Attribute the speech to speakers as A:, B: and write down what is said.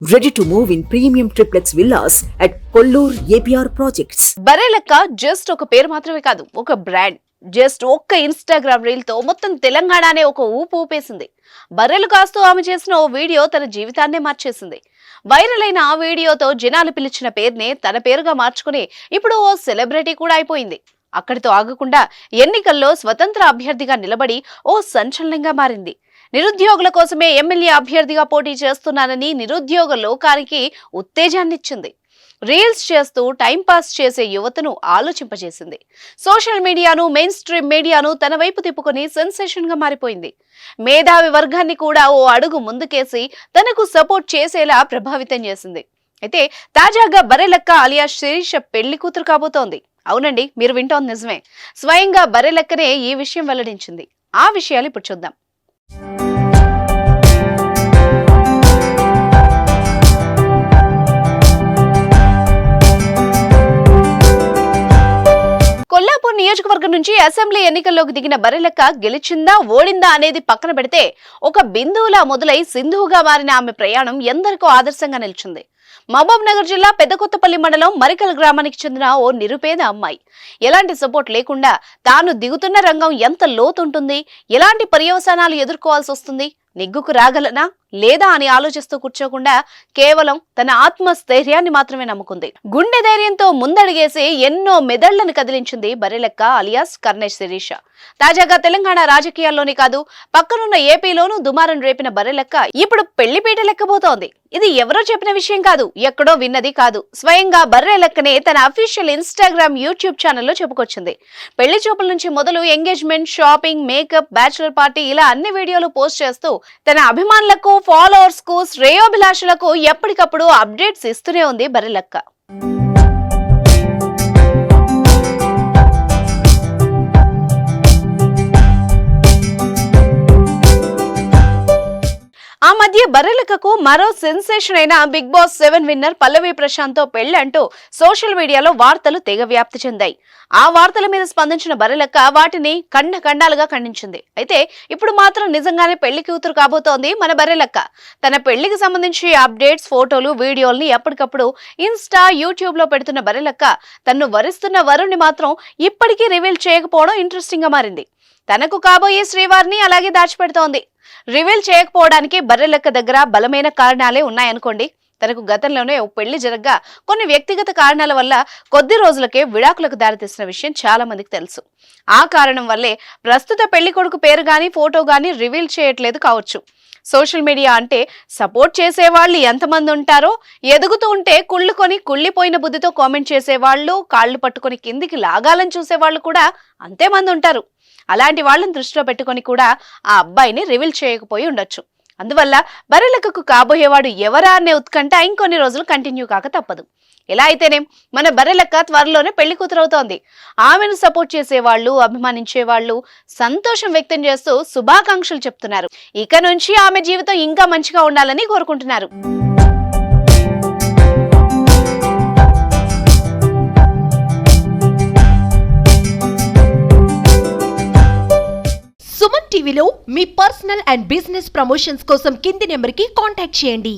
A: Ready to move in premium triplex villas at Kollur APR projects.
B: Barrelakka just ఒక పేరు మాత్రమే కాదు, ఒక బ్రాండ్. జస్ట్ ఒక్క ఇన్స్టాగ్రామ్ రీల్ తో మొత్తం తెలంగాణనే ఒక ఊపు ఊపేసింది. బర్రెలు కాస్తూ ఆమె చేసిన ఓ వీడియో తన జీవితాన్నే మార్చేసింది. వైరల్ అయిన ఆ వీడియోతో జనాలు పిలిచిన పేరునే తన పేరుగా మార్చుకుని ఇప్పుడు ఓ సెలబ్రిటీ కూడా అయిపోయింది. అక్కడితో ఆగకుండా ఎన్నికల్లో స్వతంత్ర అభ్యర్థిగా నిలబడి ఓ సంచలనంగా మారింది. నిరుద్యోగుల కోసమే ఎమ్మెల్యే అభ్యర్థిగా పోటీ చేస్తున్నానని నిరుద్యోగ లోకానికి ఉత్తేజాన్నిచ్చింది. రీల్స్ చేస్తూ టైంపాస్ చేసే యువతను ఆలోచింపజేసింది. సోషల్ మీడియాను, మెయిన్ స్ట్రీమ్ మీడియాను తన వైపు తిప్పుకొని సెన్సేషన్ గా మారిపోయింది. మేధావి వర్గాన్ని కూడా ఓ అడుగు ముందుకేసి తనకు సపోర్ట్ చేసేలా ప్రభావితం చేసింది. అయితే తాజాగా బర్రెలక్క అలియాస్ శిరీష పెళ్లి కూతురు కాబోతోంది. అవునండి, మీరు వింటోంది నిజమే. స్వయంగా బర్రెలక్కనే ఈ విషయం వెల్లడించింది. ఆ విషయాలు ఇప్పుడు చూద్దాం. కొల్లాపూర్ నియోజకవర్గం నుంచి అసెంబ్లీ ఎన్నికల్లోకి దిగిన బర్రెలక్క గెలిచిందా ఓడిందా అనేది పక్కన పెడితే ఒక బిందువులా మొదలై సింధువుగా మారిన ఆమె ప్రయాణం ఎందరికో ఆదర్శంగా నిలిచింది. మహబూబ్ నగర్ జిల్లా పెద్దకొత్తపల్లి మండలం మరికల్ గ్రామానికి చెందిన ఓ నిరుపేద అమ్మాయి. ఎలాంటి సపోర్ట్ లేకుండా తాను దిగుతున్న రంగం ఎంత లోతుంటుంది, ఎలాంటి పర్యవసానాలు ఎదుర్కోవాల్సి వస్తుంది, నిగ్గుకు రాగలనా లేదా అని ఆలోచిస్తూ కూర్చోకుండా కేవలం తన ఆత్మస్థైర్యాన్ని మాత్రమే నమ్ముకుంది. గుండె ధైర్యంతో ముందడిగేసి ఎన్నో మెదళ్లను కదిలించింది బర్రెలక్క అలియాస్ కర్ణేష్ శిరీష. తాజాగా తెలంగాణ రాజకీయాల్లోనే కాదు, పక్కనున్న ఏపీలోనూ దుమారం రేపిన బర్రెలక్క ఇప్పుడు పెళ్లిపీట లెక్కబోతోంది. ఇది ఎవరో చెప్పిన విషయం కాదు, ఎక్కడో విన్నది కాదు. స్వయంగా బర్రెలక్కనే తన అఫీషియల్ ఇన్స్టాగ్రామ్, యూట్యూబ్ ఛానల్లో చెప్పుకొచ్చింది. పెళ్లి చూపుల నుంచి మొదలు engagement, shopping, makeup, bachelor party ఇలా అన్ని వీడియోలు పోస్ట్ చేస్తూ తన అభిమానులకు, ఫాలోవర్స్ కు, శ్రేయోభిలాషులకు ఎప్పటికప్పుడు అప్డేట్స్ ఇస్తూనే ఉంది బర్రెలక్క. ఆ మధ్య బర్రెలక్కకు మరో సెన్సేషన్ అయిన బిగ్ బాస్ 7 విన్నర్ పల్లవి ప్రశాంత్ తో పెళ్లంటూ సోషల్ మీడియాలో వార్తలు తెగ వ్యాప్తి చెందాయి. ఆ వార్తల మీద స్పందించిన బర్రెలక్క వాటిని ఖండాలుగా ఖండించింది. అయితే ఇప్పుడు మాత్రం నిజంగానే పెళ్లి కూతురు కాబోతోంది మన బర్రెలక్క. తన పెళ్లికి సంబంధించి అప్డేట్స్, ఫోటోలు, వీడియోల్ని ఎప్పటికప్పుడు ఇన్స్టా, యూట్యూబ్ లో పెడుతున్న బర్రెలక్క తన్ను వరిస్తున్న వరుణ్ణి మాత్రం ఇప్పటికీ రివీల్ చేయకపోవడం ఇంట్రెస్టింగ్ గా మారింది. తనకు కాబోయే శ్రీవారిని అలాగే దాచిపెడుతోంది. రివీల్ చేయకపోవడానికి బర్రెలక్క దగ్గర బలమైన కారణాలే ఉన్నాయనుకోండి. తనకు గతంలోనే ఓ పెళ్లి జరగ్గా కొన్ని వ్యక్తిగత కారణాల వల్ల కొద్ది రోజులకే విడాకులకు దారితీసిన విషయం చాలా మందికి తెలుసు. ఆ కారణం వల్లే ప్రస్తుత పెళ్లి కొడుకు పేరు గాని, ఫోటో గాని రివీల్ చేయట్లేదు కావచ్చు. సోషల్ మీడియా అంటే సపోర్ట్ చేసేవాళ్ళు ఎంతమంది ఉంటారో, ఎదుగుతూ ఉంటే కుళ్ళిపోయిన బుద్ధితో కామెంట్ చేసేవాళ్ళు, కాళ్లు పట్టుకొని కిందికి లాగాలని చూసేవాళ్ళు కూడా అంతే మంది ఉంటారు. అలాంటి వాళ్ళని దృష్టిలో పెట్టుకొని కూడా ఆ అబ్బాయిని రివీల్ చేయకపోయి ఉండొచ్చు. అందువల్ల బర్రెలక్కకు కాబోయేవాడు ఎవరా అనే ఉత్కంఠ ఇంకొన్ని రోజులు కంటిన్యూ కాక తప్పదు. ఎలా అయితేనేం మన బర్రెలక్క త్వరలోనే పెళ్లి కూతురవుతోంది. ఆమెను సపోర్ట్ చేసేవాళ్ళు, అభిమానించేవాళ్ళు సంతోషం వ్యక్తం చేస్తూ శుభాకాంక్షలు చెప్తున్నారు. ఇక నుంచి ఆమె జీవితం ఇంకా మంచిగా ఉండాలని కోరుకుంటున్నారు.
C: సుమన్ టీవీలో మీ పర్సనల్ అండ్ బిజినెస్ ప్రమోషన్స్ కోసం కింది నెంబర్కి కాంటాక్ట్ చేయండి.